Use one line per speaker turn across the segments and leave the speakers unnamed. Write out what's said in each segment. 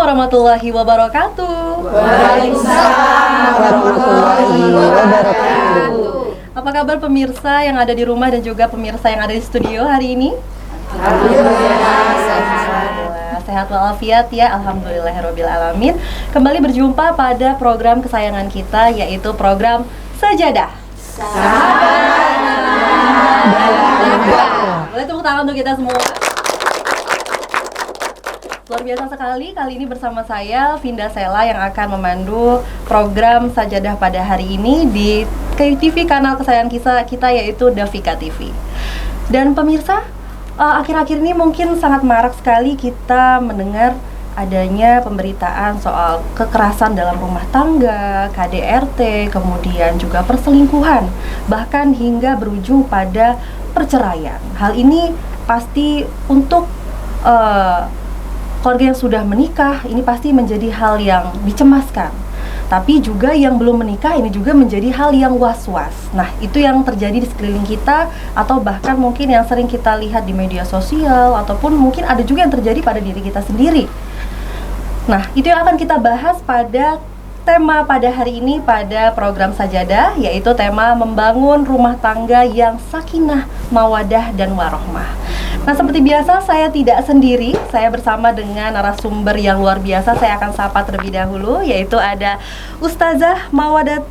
warahmatullahi wabarakatuh.
Waalaikumsalam warahmatullahi wabarakatuh.
Apa kabar pemirsa yang ada di rumah dan juga pemirsa yang ada di studio hari ini?
Alhamdulillah.
Sehat walafiat ya, alhamdulillahirabbil alamin. Kembali berjumpa pada program kesayangan kita, yaitu program Sajadah. Boleh tepuk tangan untuk kita semua. Luar biasa sekali, kali ini bersama saya Vinda Sela yang akan memandu program Sajadah pada hari ini di TV kanal kesayangan kita yaitu Davika TV. Dan pemirsa, akhir-akhir ini mungkin sangat marak sekali kita mendengar adanya pemberitaan soal kekerasan dalam rumah tangga, KDRT, kemudian juga perselingkuhan, bahkan hingga berujung pada perceraian. Hal ini pasti untuk keluarga yang sudah menikah, ini pasti menjadi hal yang dicemaskan. Tapi juga yang belum menikah, ini juga menjadi hal yang was-was. Nah, itu yang terjadi di sekeliling kita, atau bahkan mungkin yang sering kita lihat di media sosial, ataupun mungkin ada juga yang terjadi pada diri kita sendiri. Nah, itu yang akan kita bahas pada tema pada hari ini pada program Sajadah, yaitu tema membangun rumah tangga yang sakinah, mawadah, dan warohmah. Nah, seperti biasa saya tidak sendiri, saya bersama dengan narasumber yang luar biasa. Saya akan sapa terlebih dahulu, yaitu ada Ustazah Mawadah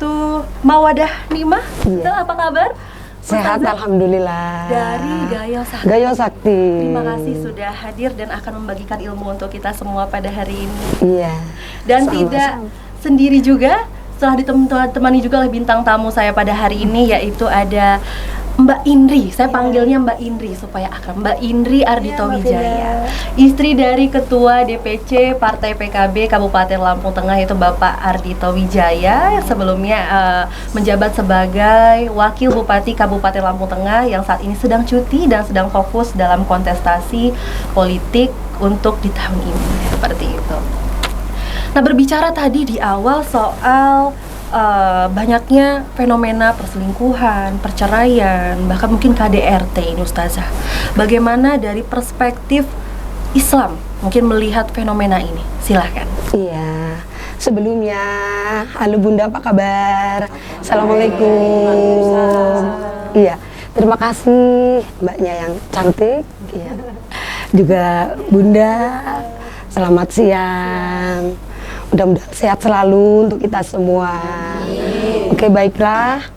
Nimah.
Iya.
Apa kabar?
Sehat,
Ustazah
alhamdulillah.
dari Gayo Sakti.
Gayo Sakti.
Terima kasih sudah hadir dan akan membagikan ilmu untuk kita semua pada hari ini.
Iya.
Dan
Sama-sama.
tidak sendiri juga, setelah ditemani juga oleh bintang tamu saya pada hari ini, yaitu ada Mbak Indri. Saya panggilnya Mbak Indri supaya akrab. Mbak Indri Ardhito Wijaya, istri dari Ketua DPC Partai PKB Kabupaten Lampung Tengah, yaitu Bapak Ardhito Wijaya, yang sebelumnya menjabat sebagai Wakil Bupati Kabupaten Lampung Tengah yang saat ini sedang cuti dan sedang fokus dalam kontestasi politik untuk di tahun ini, seperti itu. Nah, berbicara tadi di awal soal banyaknya fenomena perselingkuhan, perceraian, bahkan mungkin KDRT ini Ustazah. Bagaimana dari perspektif Islam mungkin melihat fenomena ini? Silahkan.
Iya. Sebelumnya, halo Bunda, apa kabar? Assalamualaikum. Iya. Terima kasih Mbaknya yang cantik. Iya. Juga Bunda, selamat siang. Mudah-mudahan sehat selalu untuk kita semua. Oke, baiklah.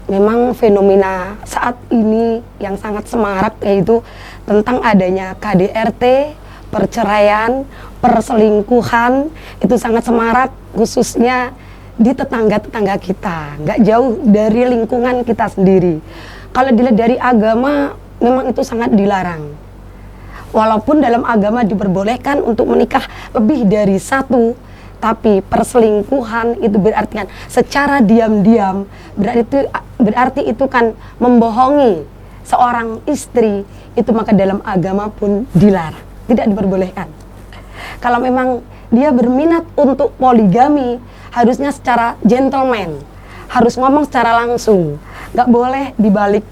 Memang fenomena saat ini yang sangat semarak yaitu tentang adanya KDRT, perceraian, perselingkuhan, itu sangat semarak khususnya di tetangga-tetangga kita, nggak jauh dari lingkungan kita sendiri. Kalau dilihat dari agama, memang itu sangat dilarang. Walaupun dalam agama diperbolehkan untuk menikah lebih dari satu, tapi perselingkuhan itu berarti kan secara diam-diam, berarti itu kan membohongi seorang istri, itu maka dalam agama pun dilarang, tidak diperbolehkan. Kalau memang dia berminat untuk poligami, harusnya secara gentleman, harus ngomong secara langsung, nggak boleh dibalik,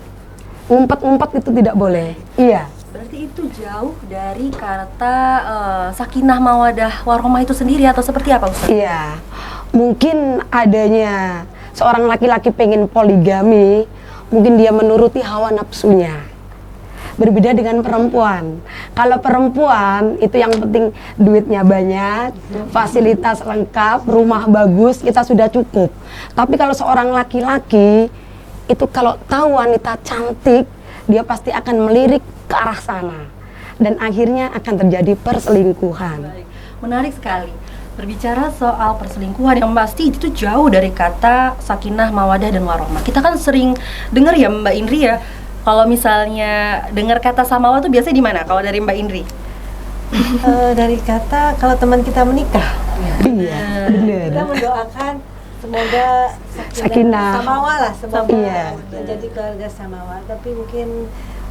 ngumpet-ngumpet itu tidak boleh. Iya.
Berarti itu jauh dari kata sakinah mawadah warohmah itu sendiri, atau seperti apa Ustaz?
Iya, mungkin adanya seorang laki-laki pengen poligami, mungkin dia menuruti hawa nafsunya. Berbeda dengan perempuan. Kalau perempuan itu yang penting duitnya banyak, fasilitas lengkap, rumah bagus, kita sudah cukup. Tapi kalau seorang laki-laki itu kalau tahu wanita cantik, dia pasti akan melirik ke arah sana dan akhirnya akan terjadi perselingkuhan.
Baik. Menarik sekali. Berbicara soal perselingkuhan yang pasti itu jauh dari kata sakinah, mawadah, dan warohmah. Kita kan sering dengar ya Mbak Indri ya, kalau misalnya dengar kata samawa itu biasanya di mana kalau dari Mbak Indri?
Dari kata kalau teman kita menikah.
Iya, benar.
Kita mendoakan semoga
Sakinah.
samawa lah, semoga
Iya.
menjadi keluarga samawa. Tapi mungkin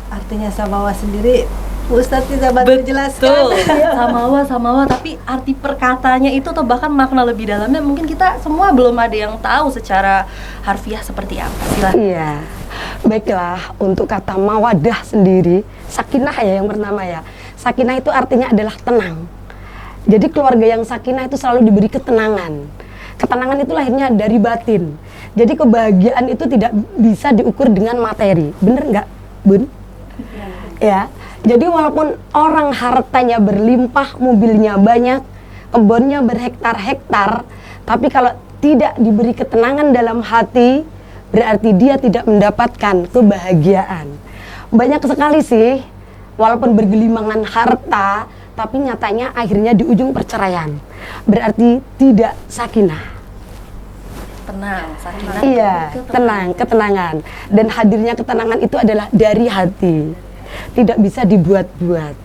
artinya samawa sendiri Ustadz tidak bantu jelaskan.
Samawa, tapi arti perkataannya itu atau bahkan makna lebih dalamnya mungkin kita semua belum ada yang tahu secara harfiah seperti apa. Silahkan.
Iya. Baiklah, untuk kata mawadah sendiri, sakinah ya yang pertama ya. Sakinah itu artinya adalah tenang. Jadi keluarga yang sakinah itu selalu diberi ketenangan. Ketenangan itu lahirnya dari batin. Jadi kebahagiaan itu tidak bisa diukur dengan materi. Bener nggak, Bun? Ya. Jadi walaupun orang hartanya berlimpah, mobilnya banyak, kebunnya berhektar-hektar, tapi kalau tidak diberi ketenangan dalam hati, berarti dia tidak mendapatkan kebahagiaan. Banyak sekali sih, walaupun bergelimangan harta, tapi nyatanya akhirnya di ujung perceraian. Berarti tidak sakinah.
Tenang, sakinah.
Iya, tenang, ketenangan. Dan hadirnya ketenangan itu adalah dari hati. Tidak bisa dibuat-buat.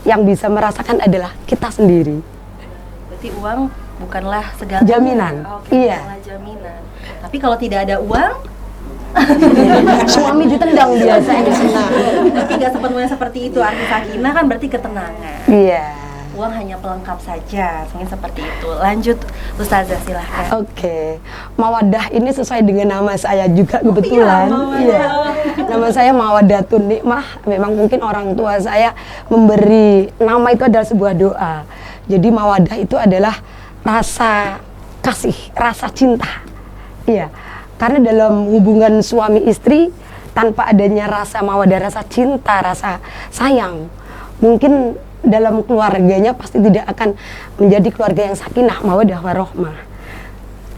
Yang bisa merasakan adalah kita sendiri.
Berarti uang bukanlah segala
Jaminan.
Oke,
Iya.
bukanlah jaminan. Tapi kalau tidak ada uang,
Suami ditendang biasanya.
tapi nggak sepenuhnya seperti itu. Arti sakinah kan berarti ketenangan.
Iya.
Uang hanya pelengkap saja, mungkin seperti itu. Lanjut, Ustazah silahkan.
Oke, Mawadah ini sesuai dengan nama saya juga kebetulan.
Mawadah.
Nama saya Mawadatun Nikmah. Memang mungkin orang tua saya memberi nama itu adalah sebuah doa. Jadi Mawadah itu adalah rasa kasih, rasa cinta. Iya, karena dalam hubungan suami istri tanpa adanya rasa mawadah, rasa cinta, rasa sayang, mungkin dalam keluarganya pasti tidak akan menjadi keluarga yang sakinah, mawadah, warohmah.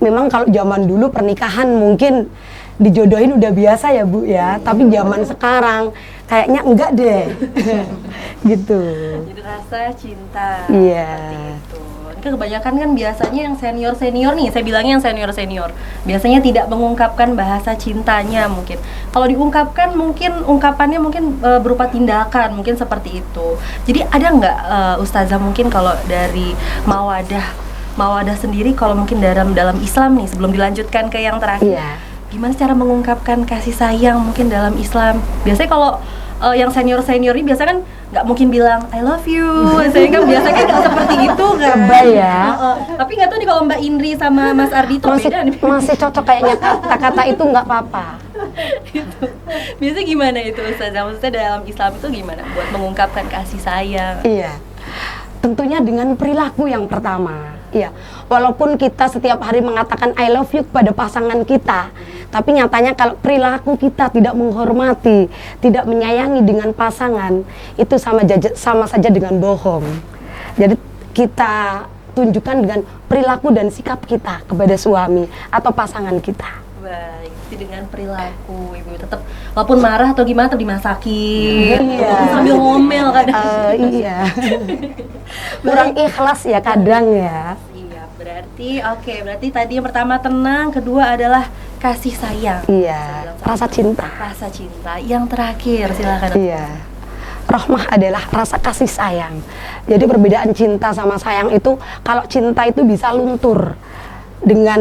Memang kalau zaman dulu pernikahan mungkin dijodohin udah biasa ya Bu ya, tapi zaman sekarang kayaknya enggak deh. Gitu.
Jadi rasa cinta.
Iya.
Seperti itu. Ini kebanyakan kan biasanya yang senior-senior nih, saya bilangnya yang senior-senior. Biasanya tidak mengungkapkan bahasa cintanya mungkin. Kalau diungkapkan mungkin ungkapannya mungkin berupa tindakan, mungkin seperti itu. Jadi ada nggak Ustazah mungkin kalau dari Mawadah sendiri kalau mungkin dalam Islam nih sebelum dilanjutkan ke yang terakhir.
Iya.
Gimana cara mengungkapkan kasih sayang mungkin dalam Islam? Biasanya kalau yang senior-senior ini biasa kan nggak mungkin bilang I love you, saya kan biasanya nggak seperti itu kan.
Lebay ya.
Tapi nggak tahu nih kalau Mbak Indri sama Mas Ardito beda nih.
Masih cocok kayaknya kata-kata itu nggak apa-apa.
Gitu. Biasanya gimana itu Ustazah? Maksudnya dalam Islam itu gimana buat mengungkapkan kasih sayang?
Iya. Tentunya dengan perilaku yang pertama. Iya. Walaupun kita setiap hari mengatakan I love you kepada pasangan kita, tapi nyatanya kalau perilaku kita tidak menghormati, tidak menyayangi dengan pasangan, itu sama saja dengan bohong. Jadi kita tunjukkan dengan perilaku dan sikap kita kepada suami atau pasangan kita.
Baik, jadi dengan perilaku ibu tetap walaupun marah atau gimana tetap dimasakin, walaupun sambil ngomel kadang.
Iya. Kurang ikhlas ya kadang ya.
Iya, berarti tadi yang pertama tenang, kedua adalah kasih sayang.
Iya, rasa cinta.
Rasa cinta. Yang terakhir silakan.
Iya. Rahmah adalah rasa kasih sayang. Jadi perbedaan cinta sama sayang itu, kalau cinta itu bisa luntur dengan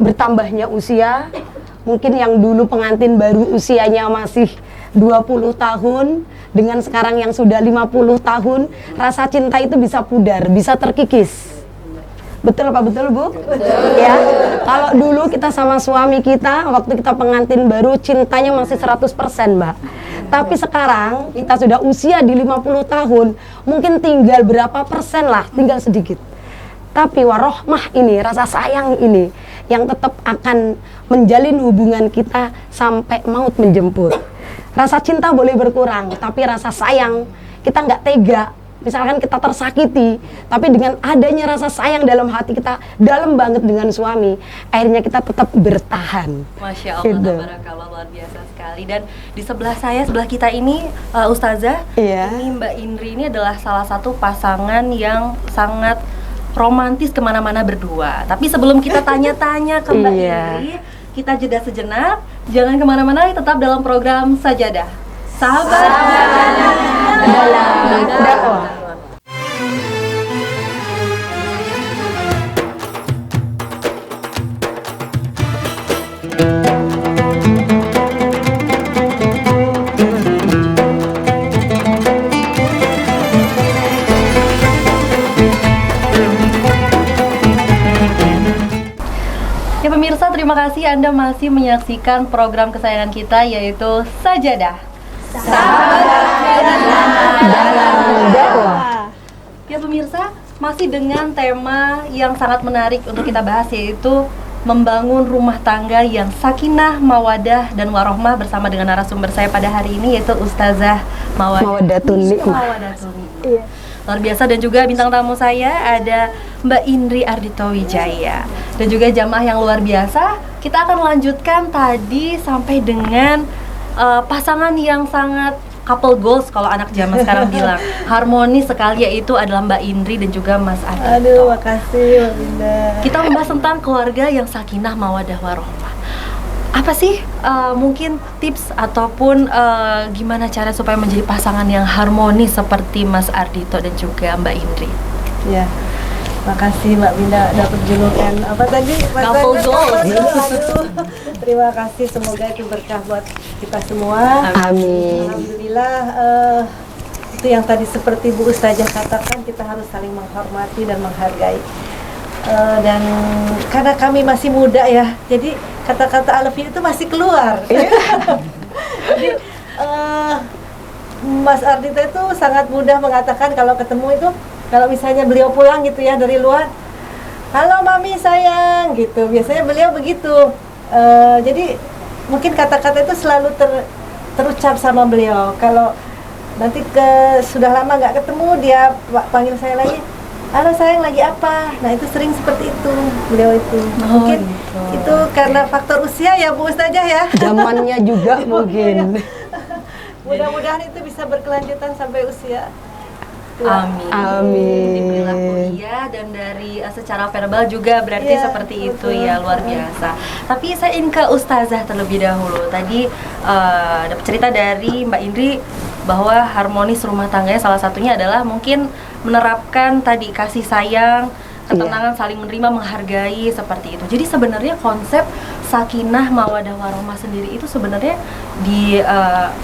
bertambahnya usia. Mungkin yang dulu pengantin baru usianya masih 20 tahun dengan sekarang yang sudah 50 tahun, rasa cinta itu bisa pudar, bisa terkikis. Betul Pak, betul Bu? Betul. Ya. Kalau dulu kita sama suami kita, waktu kita pengantin baru cintanya masih 100% Mbak. Tapi sekarang kita sudah usia di 50 tahun, mungkin tinggal berapa persen lah, tinggal sedikit. Tapi warohmah ini, rasa sayang ini yang tetap akan menjalin hubungan kita sampai maut menjemput. Rasa cinta boleh berkurang, tapi rasa sayang kita nggak tega. Misalkan kita tersakiti, tapi dengan adanya rasa sayang dalam hati kita, dalam banget dengan suami, akhirnya kita tetap bertahan.
Masya Allah,
Gitu.
tabarakallah, luar biasa sekali. Dan di sebelah kita ini, Ustazah,
Iya.
ini Mbak Indri ini adalah salah satu pasangan yang sangat romantis kemana-mana berdua. Tapi sebelum kita tanya-tanya ke Mbak
Iya.
Indri, kita jeda sejenak, jangan kemana-mana, tetap dalam program Sajadah. Sahabat
Dalam dakwah.
Ya pemirsa, terima kasih Anda masih menyaksikan program kesayangan kita yaitu Sajadah.
Dalam dakwah.
Ya pemirsa, masih dengan tema yang sangat menarik untuk kita bahas, yaitu membangun rumah tangga yang sakinah, mawadah, dan warohmah, bersama dengan narasumber saya pada hari ini, yaitu Ustazah
Mawadatun Nikmah.
Mawadatun Nikmah. Luar biasa. Dan juga bintang tamu saya ada Mbak Indri Ardhito Wijaya, dan juga jamaah yang luar biasa. Kita akan lanjutkan tadi sampai dengan pasangan yang sangat couple goals kalau anak zaman sekarang bilang, harmonis sekali, yaitu adalah Mbak Indri dan juga Mas Ardhito.
Aduh, makasih Mbak Binda.
Kita membahas tentang keluarga yang sakinah, mawadah, warohmah. Apa sih mungkin tips ataupun gimana cara supaya menjadi pasangan yang harmonis seperti Mas Ardhito dan juga Mbak Indri?
Ya, makasih Mbak Binda dapat julukan apa tadi?
Couple goals.
Aduh, terima kasih, semoga itu berkah buat kita semua.
Amin.
Alhamdulillah, itu yang tadi seperti Bu Ustazah katakan, kita harus saling menghormati dan menghargai. Dan karena kami masih muda ya, jadi kata-kata I love you itu masih keluar. Jadi Mas Ardhito itu sangat mudah mengatakan kalau ketemu itu, kalau misalnya beliau pulang gitu ya dari luar, halo mami sayang gitu, biasanya beliau begitu. Jadi mungkin kata-kata itu selalu terucap sama beliau. Kalau nanti sudah lama nggak ketemu, dia panggil saya lagi, halo sayang lagi apa? Nah itu sering seperti itu beliau itu. Mungkin
gitu.
itu karena faktor usia ya Bu Ustazah ya.
Zamannya juga mungkin.
Mudah-mudahan itu bisa berkelanjutan sampai usia tua.
Amin.
Amin.
Diberilah kuliah, dan dari secara verbal juga berarti
Iya,
seperti itu
betul.
ya, luar biasa. Tapi saya ingin ke Ustazah terlebih dahulu. Tadi dapat cerita dari Mbak Indri bahwa harmonis rumah tangganya salah satunya adalah mungkin menerapkan tadi kasih sayang, ketenangan, saling menerima, menghargai, seperti itu. Jadi sebenarnya konsep sakinah, mawadah, warohmah sendiri itu sebenarnya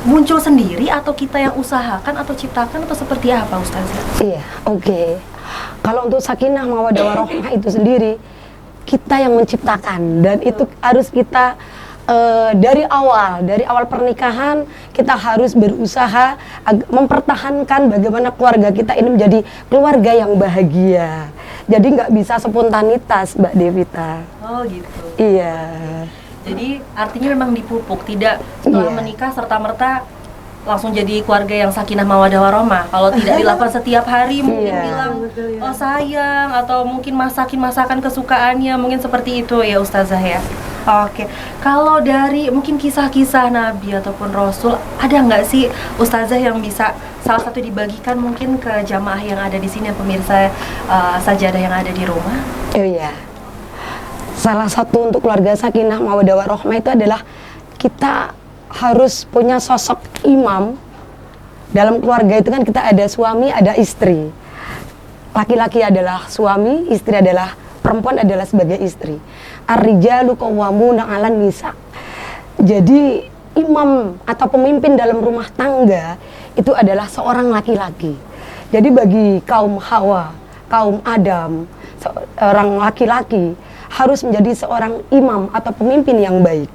muncul sendiri, atau kita yang usahakan atau ciptakan, atau seperti apa Ustazah?
Iya, oke. Kalau untuk sakinah, mawadah, warohmah itu sendiri kita yang menciptakan, dan itu harus kita dari awal pernikahan kita harus berusaha mempertahankan bagaimana keluarga kita ini menjadi keluarga yang bahagia. Jadi nggak bisa spontanitas, Mbak Devita.
Oh gitu.
Iya.
Jadi artinya memang dipupuk, tidak setelah
Iya.
menikah serta-merta langsung jadi keluarga yang sakinah, mawadah, warohmah. Kalau tidak dilakukan setiap hari, mungkin
Iya.
bilang
Betul, ya.
oh sayang, atau mungkin masakin masakan kesukaannya, mungkin seperti itu ya Ustazah ya. Oke, kalau dari mungkin kisah-kisah Nabi ataupun Rasul, ada nggak sih Ustazah yang bisa salah satu dibagikan mungkin ke jamaah yang ada di sini, pemirsa sajadah yang ada di rumah?
Oh iya. Salah satu untuk keluarga sakinah, mawaddah, warohmah itu adalah kita harus punya sosok imam. Dalam keluarga itu kan kita ada suami, ada istri. Laki-laki adalah suami, istri adalah perempuan, adalah sebagai istri. Ar-rijalu qawwamuna 'alan nisa. Jadi imam atau pemimpin dalam rumah tangga itu adalah seorang laki-laki. Jadi bagi kaum Hawa, kaum Adam, seorang laki-laki harus menjadi seorang imam atau pemimpin yang baik.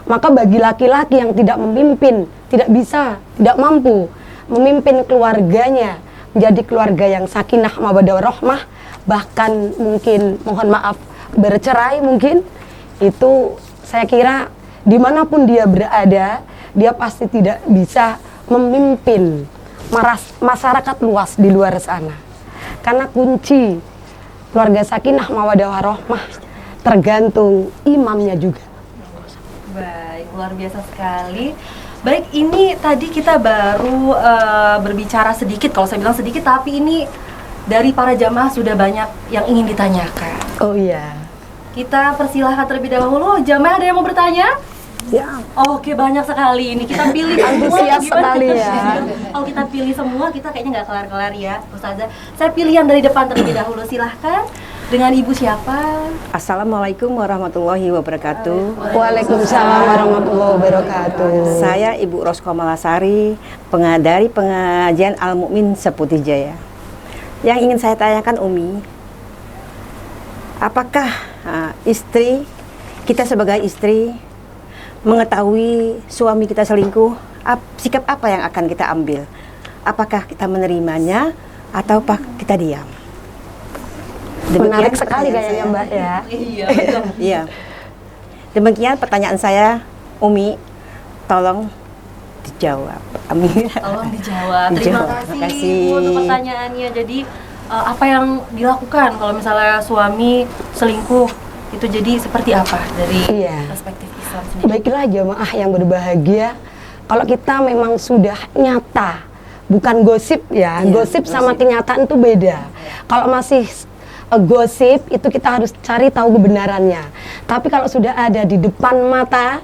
Maka bagi laki-laki yang tidak memimpin, tidak bisa, tidak mampu memimpin keluarganya menjadi keluarga yang sakinah, mawaddah, warohmah, bahkan mungkin mohon maaf bercerai, mungkin itu saya kira dimanapun dia berada, dia pasti tidak bisa memimpin masyarakat luas di luar sana. Karena kunci keluarga sakinah, mawaddah, warohmah tergantung imamnya juga.
Baik, luar biasa sekali. Baik, ini tadi kita baru berbicara sedikit, kalau saya bilang sedikit, tapi ini dari para jamaah sudah banyak yang ingin ditanyakan.
Oh iya.
Kita persilahkan terlebih dahulu, jamaah ada yang mau bertanya?
Ya.
Oke, banyak sekali ini. Kita pilih semua.
Antusias
Gimana?
sekali ya.
Kalau kita pilih semua, kita kayaknya nggak kelar-kelar ya, Ustazah. Saya pilih yang dari depan terlebih dahulu, silahkan. Dengan ibu siapa?
Assalamualaikum warahmatullahi wabarakatuh.
Waalaikumsalam warahmatullahi wabarakatuh.
Saya Ibu Rosko Malasari, dari pengajian Al Mukmin Seputih Jaya. Yang ingin saya tanyakan Umi, apakah istri, kita sebagai istri mengetahui suami kita selingkuh, sikap apa yang akan kita ambil? Apakah kita menerimanya ataukah kita diam?
Menarik sekali
pertanyaan
kayaknya
saya.
Mbak ya.
Iya, betul.
Iya. Demikian pertanyaan saya, Umi. Tolong dijawab. Amin.
Tolong dijawab. Terima
Dijawab.
kasih,
Terima kasih.
Ibu untuk pertanyaannya. Jadi apa yang dilakukan kalau misalnya suami selingkuh itu jadi seperti apa dari
Iya.
perspektif Islam sendiri?
Baiklah jamaah yang berbahagia, kalau kita memang sudah nyata, bukan gosip ya,
Iya,
gosip sama kenyataan itu beda. Kalau masih gosip itu kita harus cari tahu kebenarannya. Tapi kalau sudah ada di depan mata,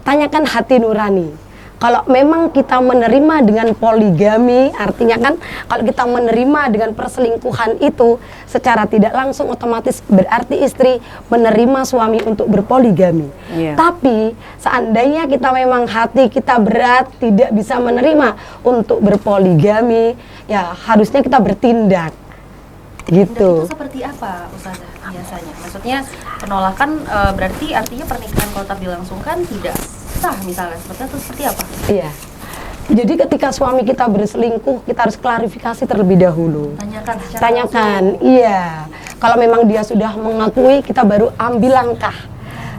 tanyakan hati nurani. Kalau memang kita menerima dengan poligami, artinya kan kalau kita menerima dengan perselingkuhan itu secara tidak langsung otomatis berarti istri menerima suami untuk berpoligami.
Iya.
Tapi seandainya kita memang hati kita berat tidak bisa menerima untuk berpoligami, ya harusnya kita bertindak.
Dan
Gitu.
itu seperti apa Ustazah biasanya? Maksudnya penolakan berarti artinya pernikahan kalau tak dilangsungkan tidak sah misalnya, seperti apa?
Iya. Jadi ketika suami kita berselingkuh, kita harus klarifikasi terlebih dahulu.
Tanyakan secara
Tanyakan, iya. Kalau memang dia sudah mengakui, kita baru ambil langkah.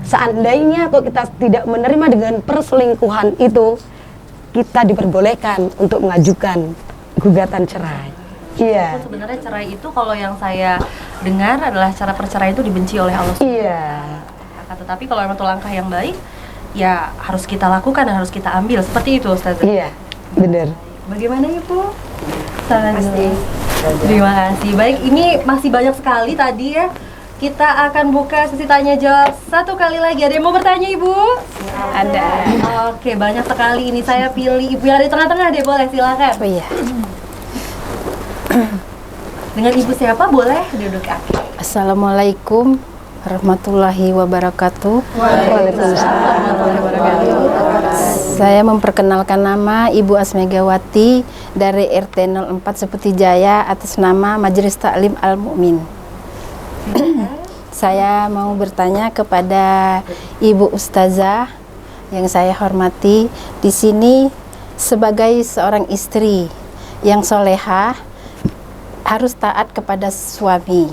Seandainya kok kita tidak menerima dengan perselingkuhan itu, kita diperbolehkan untuk mengajukan gugatan cerai. Iya.
langsung. Sebenarnya cerai itu kalau yang saya dengar adalah cara perceraian itu dibenci oleh Allah.
Iya.
Tetapi kalau memang itu langkah yang baik, ya harus kita lakukan dan harus kita ambil. Seperti itu Ustazah.
Iya, benar.
Bagaimana Ibu? Terima kasih. Baik, ini masih banyak sekali tadi ya. Kita akan buka sesi tanya jawab satu kali lagi. Ada yang mau bertanya Ibu? Ada. Oke, banyak sekali ini. Saya pilih Ibu yang ada di tengah-tengah deh, boleh silakan.
Oh iya.
Dengan Ibu siapa? Boleh duduk kaki.
Assalamualaikum warahmatullahi wabarakatuh. Saya memperkenalkan nama Ibu Asmegawati dari RT 04 Seputi Jaya atas nama Majelis Taklim Al-Mu'min. Saya mau bertanya kepada Ibu Ustazah yang saya hormati di sini sebagai seorang istri yang solehah harus taat kepada suami.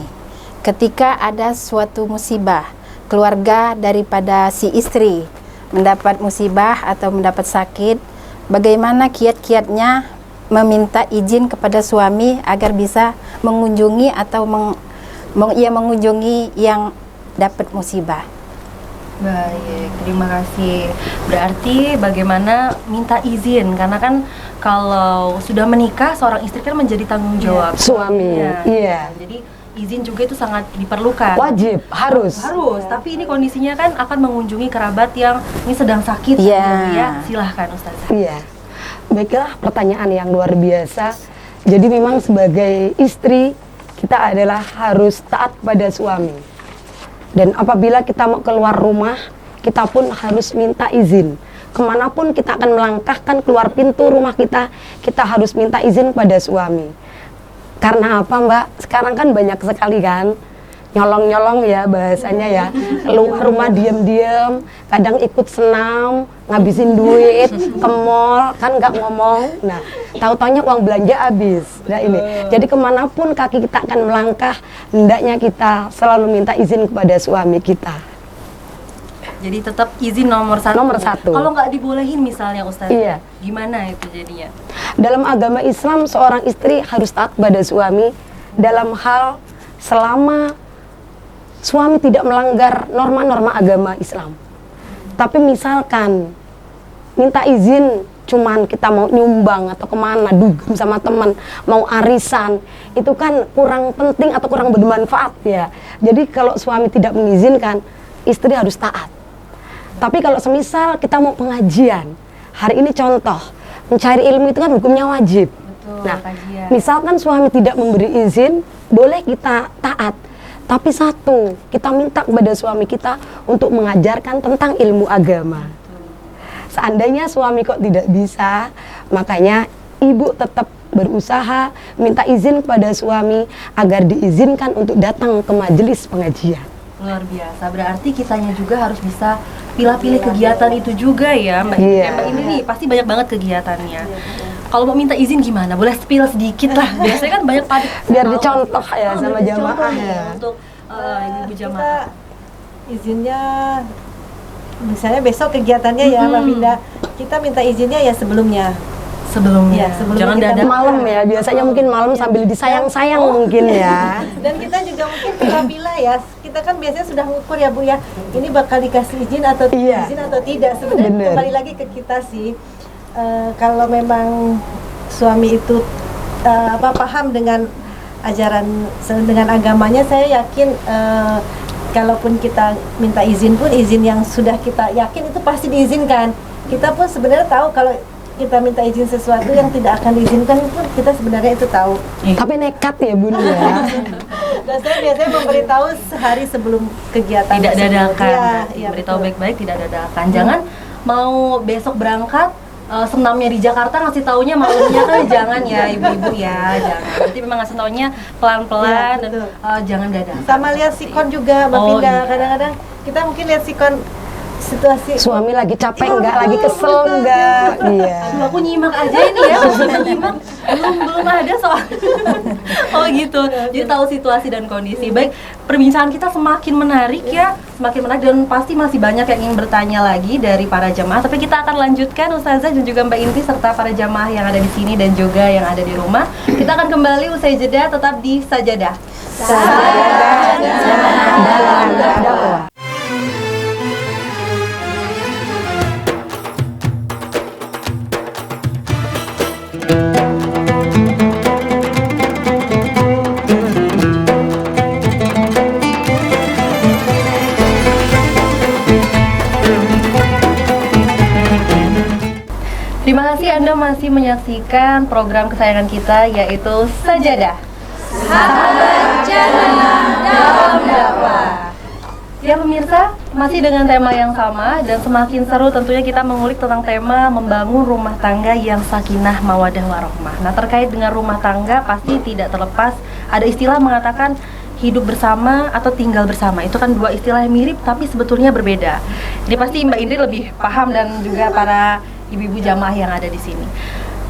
Ketika ada suatu musibah, keluarga daripada si istri mendapat musibah atau mendapat sakit, bagaimana kiat-kiatnya meminta izin kepada suami agar bisa mengunjungi atau mengunjungi yang dapat musibah.
Baik, terima kasih. Berarti bagaimana minta izin? Karena kan kalau sudah menikah, seorang istri kan menjadi tanggung jawab
Suami,
suaminya.
iya.
Jadi izin juga itu sangat diperlukan.
Wajib, harus.
Harus, tapi ini kondisinya kan akan mengunjungi kerabat yang ini sedang sakit.
Iya.
Ya, silahkan Ustazah.
Iya. Baiklah, pertanyaan yang luar biasa. Jadi memang sebagai istri, kita adalah harus taat pada suami. Dan apabila kita mau keluar rumah, kita pun harus minta izin. Kemanapun kita akan melangkahkan keluar pintu rumah kita harus minta izin pada suami. Karena apa Mbak? Sekarang kan banyak sekali kan nyolong-nyolong ya bahasanya ya, keluar rumah diam-diam, kadang ikut senam, ngabisin duit, ke mall, kan nggak ngomong. Nah, tahu-taunya uang belanja habis. Nah ini, jadi kemanapun kaki kita akan melangkah, hendaknya kita selalu minta izin kepada suami kita.
Jadi tetap izin nomor satu.
Nomor satu.
Kalau nggak dibolehin misalnya Ustazah,
Iya.
gimana itu jadinya?
Dalam agama Islam, seorang istri harus taat pada suami dalam hal selama suami tidak melanggar norma-norma agama Islam. Tapi misalkan minta izin cuman kita mau nyumbang atau kemana, dugem sama teman, mau arisan, itu kan kurang penting atau kurang bermanfaat ya. Jadi kalau suami tidak mengizinkan, istri harus taat. Tapi kalau semisal kita mau pengajian, hari ini contoh, mencari ilmu itu kan hukumnya wajib.
Betul,
Nah,
kajian.
misalkan suami tidak memberi izin, boleh kita taat. Tapi satu, kita minta kepada suami kita untuk mengajarkan tentang ilmu agama. Seandainya suami kok tidak bisa, makanya ibu tetap berusaha minta izin kepada suami agar diizinkan untuk datang ke majelis pengajian.
Luar biasa. Berarti kitanya juga harus bisa pilih-pilih kegiatan itu juga ya, Mbak.
Iya.
Mbak ini nih pasti banyak banget kegiatannya. Kalau mau minta izin gimana? Boleh spill sedikit lah. Biasanya kan banyak
Biar dicontoh ya sama jamaah ya.
Untuk ibu-ibu
Kita
jamaah.
izinnya misalnya besok kegiatannya ya Mbak Vinda, kita minta izinnya ya sebelumnya.
Sebelumnya.
Iya, sebelumnya
Jangan
kita
dadak.
Malam ya, biasanya mungkin malam sambil disayang-sayang mungkin ya.
Dan kita juga mungkin pilih ya. Kita kan biasanya sudah ngukur ya Bu ya. Ini bakal dikasih izin atau
Iya.
izin atau tidak. Sebenarnya
Bener.
kembali lagi ke kita sih. Kalau memang suami itu paham dengan ajaran dengan agamanya, saya yakin kalaupun kita minta izin pun izin yang sudah kita yakin itu pasti diizinkan. Kita pun sebenarnya tahu kalau kita minta izin sesuatu yang tidak akan diizinkan pun kita sebenarnya itu tahu.
Tapi nekat ya Bun ya.
Dan saya biasanya memberitahu sehari sebelum kegiatan
Tidak
tersebut.
dadakan.
Iya,
Beritahu
betul.
baik-baik, tidak dadakan. Jangan mau besok berangkat senamnya di Jakarta ngasih taunya malamnya kan jangan ya ibu-ibu ya, jangan. Berarti memang ngasih taunya pelan-pelan
Iya,
dan
betul.
jangan dadakan.
Sama lihat sikon juga Mbak
Oh,
Pinda.
iya.
Kadang-kadang kita mungkin lihat sikon situasi
Suami lagi capek enggak, lagi kesel enggak. Iya.
Aduh, aku nyimak aja ini ya, kita nyimak belum ada soal. Oh gitu. Jadi tahu situasi dan kondisi. Baik, perbincangan kita semakin menarik ya, semakin menarik dan pasti masih banyak yang ingin bertanya lagi dari para jamaah. Tapi kita akan lanjutkan Ustazah dan juga Mbak Inti serta para jamaah yang ada di sini dan juga yang ada di rumah. Kita akan kembali usai jeda, tetap di Sajadah.
Dalam dakwah.
Terima kasih Anda masih menyaksikan program kesayangan kita yaitu Sajadah. Ya pemirsa, masih dengan tema yang sama dan semakin seru tentunya kita mengulik tentang tema membangun rumah tangga yang sakinah mawadah warohmah. Nah terkait dengan rumah tangga pasti tidak terlepas ada istilah mengatakan hidup bersama atau tinggal bersama. Itu kan dua istilah yang mirip tapi sebetulnya berbeda. Ini pasti Mbak Indri lebih paham dan juga para ibu-ibu jamaah yang ada di sini.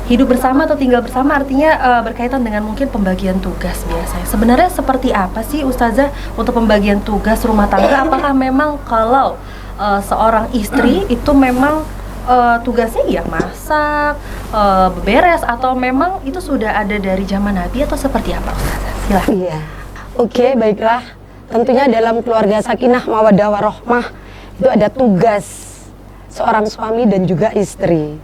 Hidup bersama atau tinggal bersama artinya berkaitan dengan mungkin pembagian tugas biasanya. Sebenarnya seperti apa sih Ustazah untuk pembagian tugas rumah tangga? Apakah memang kalau seorang istri itu memang tugasnya ya masak, beberes atau memang itu sudah ada dari zaman Nabi atau seperti apa Ustazah? Silahkan.
Iya. Oke, baiklah. Tentunya dalam keluarga sakinah mawaddah warohmah itu ada tugas seorang suami dan juga istri.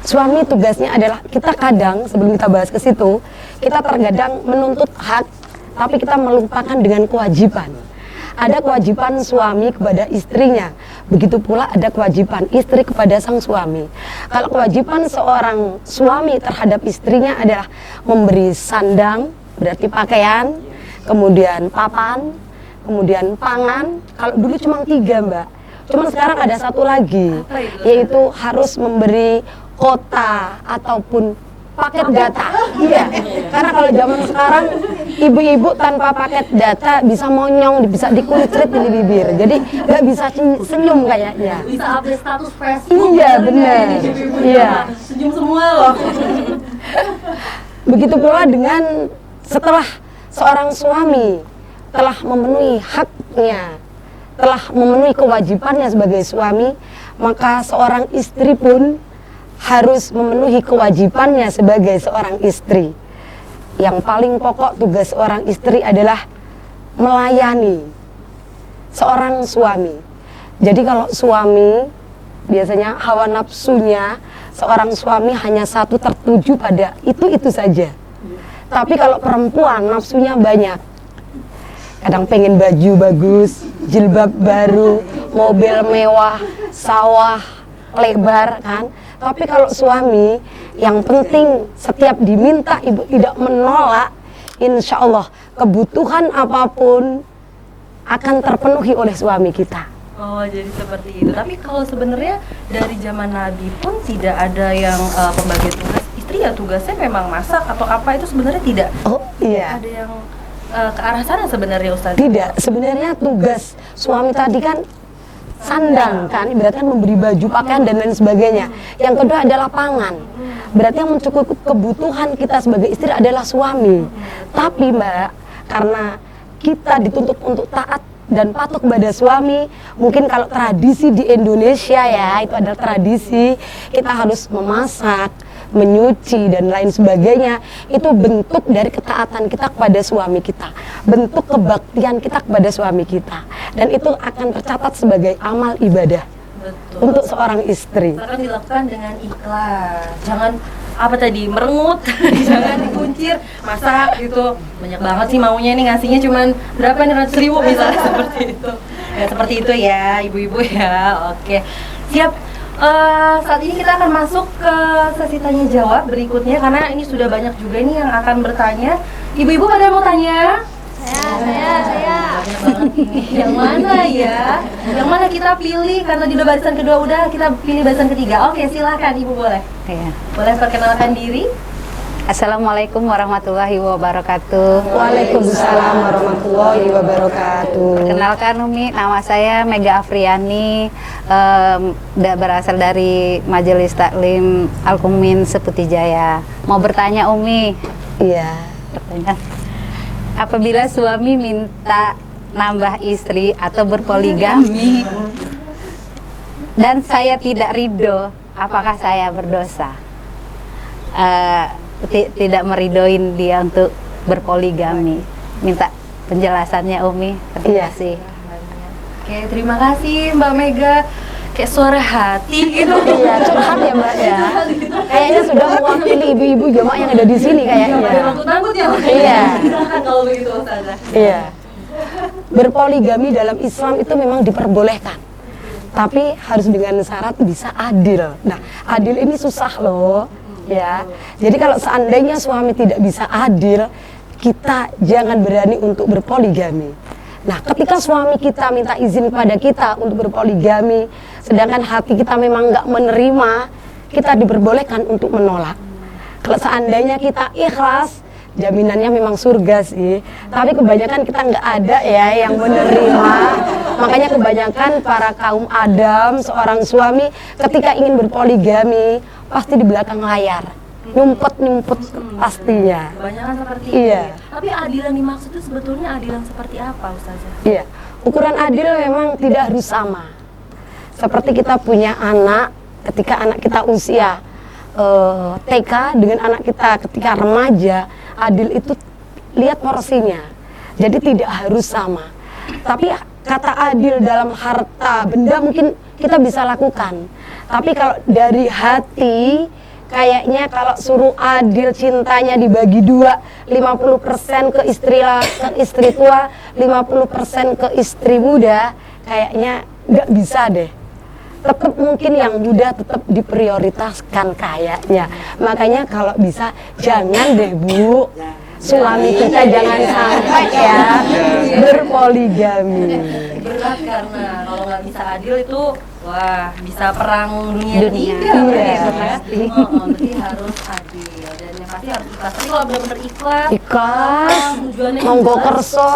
Suami tugasnya adalah kita kadang sebelum kita bahas ke situ, kita terkadang menuntut hak tapi kita melupakan dengan kewajiban. Ada kewajiban suami kepada istrinya, begitu pula ada kewajiban istri kepada sang suami. Kalau kewajiban seorang suami terhadap istrinya adalah memberi sandang, berarti pakaian, kemudian papan, kemudian pangan. Kalau dulu cuma 3 Mbak, cuman sekarang ada satu lagi, yaitu harus memberi kota ataupun paket data. Iya, karena kalau zaman sekarang ibu-ibu tanpa paket data bisa monyong, bisa dikuncrit ini bibir, jadi nggak bisa senyum kayaknya.
Bisa update status Facebook.
Iya benar, iya.
Senyum semua loh.
Begitu pula dengan setelah seorang suami telah memenuhi haknya, telah memenuhi kewajibannya sebagai suami, maka seorang istri pun harus memenuhi kewajibannya sebagai seorang istri. Yang paling pokok tugas seorang istri adalah melayani seorang suami. Jadi kalau suami biasanya hawa nafsunya seorang suami hanya satu, tertuju pada itu saja. Tapi kalau perempuan nafsunya banyak. Kadang pengen baju bagus, jilbab baru, mobil mewah, sawah lebar kan. Tapi kalau suami, yang penting setiap diminta ibu tidak menolak, insya Allah kebutuhan apapun akan terpenuhi oleh suami kita.
Oh jadi seperti itu. Tapi kalau sebenarnya dari zaman Nabi pun tidak ada yang pembagian tugas. Istri ya tugasnya memang masak atau apa itu sebenarnya tidak.
Oh iya.
Ada yang ke arah sana sebenarnya Ustazah?
Tidak, sebenarnya tugas suami tadi kan sandang kan, ibaratnya memberi baju, pakaian dan lain sebagainya. Yang kedua adalah pangan. Berarti yang mencukupi kebutuhan kita sebagai istri adalah suami. Tapi Mbak, karena kita dituntut untuk taat dan patuh kepada suami, mungkin kalau tradisi di Indonesia ya, itu adalah tradisi kita harus memasak, menyuci dan lain sebagainya. Itu bentuk dari ketaatan kita kepada suami kita, bentuk kebaktian kita kepada suami kita, dan itu akan tercatat sebagai amal ibadah.
Betul.
Untuk seorang istri.
Akan dilakukan dengan ikhlas. Jangan apa tadi merengut, jangan dikuncir, masak gitu. Banyak banget sih maunya nih, ngasihnya cuman berapa nih, 100.000 misalnya seperti itu. Ya seperti itu ya ibu-ibu ya. Oke. Siap. Saat ini kita akan masuk ke sesi tanya jawab berikutnya, karena ini sudah banyak juga nih yang akan bertanya. Ibu-ibu pada mau tanya? Saya. Banyak banget ini. Yang mana ya? Yang mana kita pilih? Karena di barisan kedua udah, kita pilih barisan ketiga. Oke, silakan Ibu boleh.
Iya.
Boleh perkenalkan diri?
Assalamualaikum warahmatullahi wabarakatuh.
Waalaikumsalam warahmatullahi wabarakatuh.
Perkenalkan Umi, nama saya Mega Afriani, berasal dari Majelis Taklim Al-Mumin Seputi Jaya. Mau bertanya Umi?
Iya.
Pertanyaan. Apabila suami minta nambah istri atau berpoligami dan saya tidak ridho, apakah saya berdosa? Tidak meridoin dia untuk berpoligami. Minta penjelasannya Umi. Terima kasih.
Oke, terima kasih Mbak Mega. Kayak suara hati gitu.
Iya, curhat ya Mbak ya. Kayaknya sudah mewakili ibu-ibu jemaah yang ada di sini kayaknya.
Nangkut ya Mbak?
Iya.
Silakan kalau begitu Ustazah.
Iya. Berpoligami dalam Islam itu memang diperbolehkan. Tapi harus dengan syarat bisa adil. Nah, adil ini susah loh. Ya. Jadi kalau seandainya suami tidak bisa adil, kita jangan berani untuk berpoligami. Nah, ketika suami kita minta izin kepada kita untuk berpoligami, sedangkan hati kita memang nggak menerima, kita diperbolehkan untuk menolak. Kalau seandainya kita ikhlas, jaminannya memang surga sih. Tapi kebanyakan kita nggak ada ya yang menerima. Makanya kebanyakan para kaum Adam, seorang suami ketika ingin berpoligami, pasti di belakang layar. Nyumpet pastinya.
Kebanyakan seperti
Iya.
itu. Tapi adil yang dimaksud itu sebetulnya adil yang seperti apa Ustazah?
Iya, ukuran adil memang tidak harus sama. Seperti kita punya anak, ketika anak kita usia TK dengan anak kita ketika remaja, adil itu lihat porsinya. Jadi tidak harus sama. Tapi kata adil dalam harta benda mungkin kita bisa lakukan. Tapi kalau dari hati, kayaknya kalau suruh adil cintanya dibagi dua, 50% ke istri tua, 50% ke istri muda, kayaknya nggak bisa deh. Tetap mungkin yang muda tetap diprioritaskan kayaknya. Makanya kalau bisa jangan deh Bu, suami kita jangan sampai ya berpoligami.
Berat karena kalau nggak bisa adil itu wah bisa perang dunia tiga
Iya,
gitu kan.
pasti.
Berarti harus adil dan yang pasti harus ikhlas. Tapi kalau benar-benar ikhlas,
Ikhlas,
tujuannya
monggo
jelas.
kerso.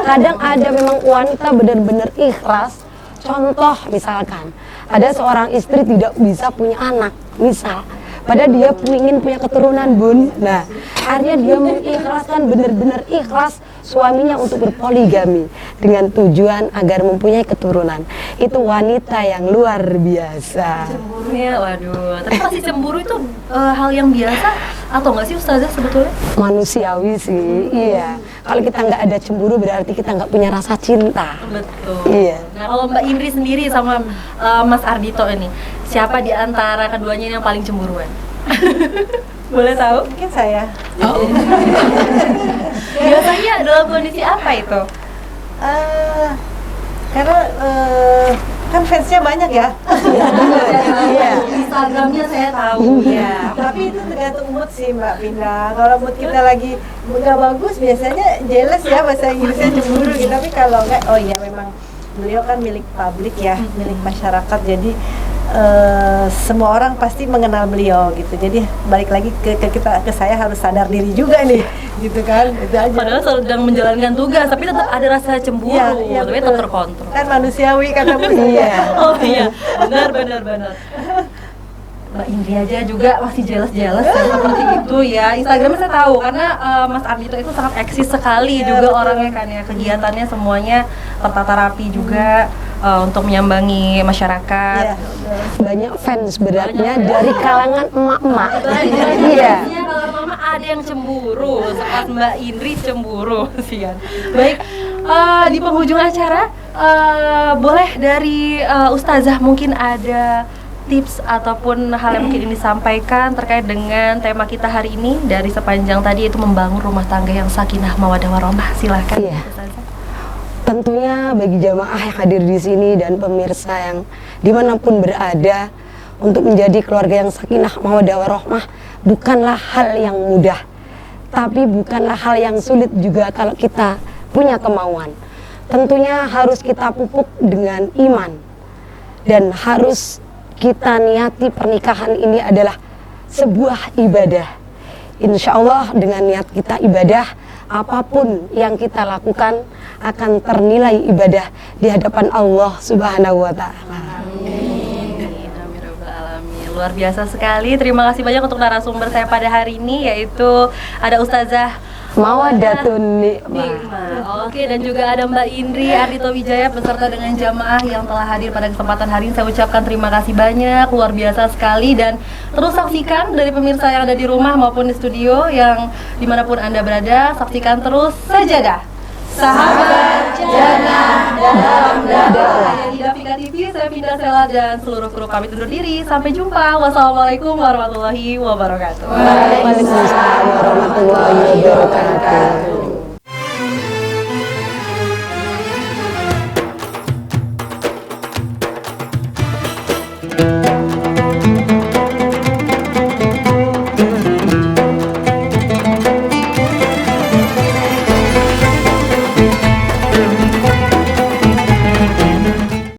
Kadang ada memang wanita benar-benar ikhlas. Contoh misalkan, ada seorang istri tidak bisa punya anak, misal. Padahal dia ingin punya keturunan Bun. Nah, akhirnya dia mengikhlaskan benar-benar ikhlas suaminya untuk berpoligami dengan tujuan agar mempunyai keturunan. Itu wanita yang luar biasa.
Cemburunya, waduh. Tapi pasti cemburu itu hal yang biasa atau nggak sih Ustazah sebetulnya?
Manusiawi sih, iya. Kalau kita nggak ada cemburu berarti kita nggak punya rasa cinta.
Betul.
Iya.
Nah kalau Mbak Indri sendiri sama Mas Ardito ini, siapa di antara keduanya yang paling cemburuan? Boleh tahu?
Mungkin saya.
Biasanya dalam kondisi apa itu?
Karena kan fansnya banyak ya.
Iya.
Instagramnya saya tahu ya.
Tapi itu tergantung mood sih Mbak Pinda. Kalau mood kita lagi nggak bagus, biasanya jealous ya, bahasa Inggrisnya cemburu gitu. Tapi kalau nggak, oh iya memang beliau kan milik publik ya, milik masyarakat. Jadi semua orang pasti mengenal beliau gitu. Jadi balik lagi ke saya harus sadar diri juga nih, gitu kan. Itu aja.
Padahal sedang menjalankan tugas, tapi tetap ada rasa cemburu,
Iya,
tapi
betul.
tetap terkontrol.
Kan manusiawi kata Bu saya.
Iya.
Oh iya, benar. Mbak Indri aja juga masih jealous ya, seperti itu ya. Instagramnya saya tahu karena Mas Ardito itu sangat eksis sekali
Iya,
juga
betul.
orangnya kan ya. Kegiatannya semuanya tertata rapi juga untuk menyambangi masyarakat.
Iya, betul.
Banyak fans beratnya dari kalangan emak-emak. Iya.
Biasanya kalau mama ada yang cemburu, saat Mbak Indri cemburu, sian. Baik, di penghujung acara boleh dari Ustazah mungkin ada tips ataupun hal yang mungkin ini disampaikan terkait dengan tema kita hari ini dari sepanjang tadi itu membangun rumah tangga yang sakinah mawaddah warahmah. Silakan.
Iya.
Ustazah.
Tentunya bagi jamaah yang hadir di sini dan pemirsa yang dimanapun berada, untuk menjadi keluarga yang sakinah mawaddah warahmah bukanlah hal yang mudah, tapi bukanlah hal yang sulit juga kalau kita punya kemauan. Tentunya harus kita pupuk dengan iman dan harus kita niati pernikahan ini adalah sebuah ibadah. Insya Allah dengan niat kita ibadah, apapun yang kita lakukan akan ternilai ibadah di hadapan Allah Subhanahu wa Ta'ala.
Amin, amin rabbal alamin. Luar biasa sekali. Terima kasih banyak untuk narasumber saya pada hari ini, yaitu ada Ustazah
Mawaddatun nikmah.
Oke, dan juga ada Mbak Indri Ardito Wijaya beserta dengan jamaah yang telah hadir pada kesempatan hari ini. Saya ucapkan terima kasih banyak, luar biasa sekali. Dan terus saksikan dari pemirsa yang ada di rumah maupun di studio yang dimanapun Anda berada, saksikan terus Sajadah, Sahabat Jannah dalam dakwah. Saya Ida Fika TV, saya Pindah Sela dan seluruh kru pamit undur diri. Sampai jumpa. Wassalamualaikum warahmatullahi wabarakatuh.
Waalaikumsalam warahmatullahi wabarakatuh.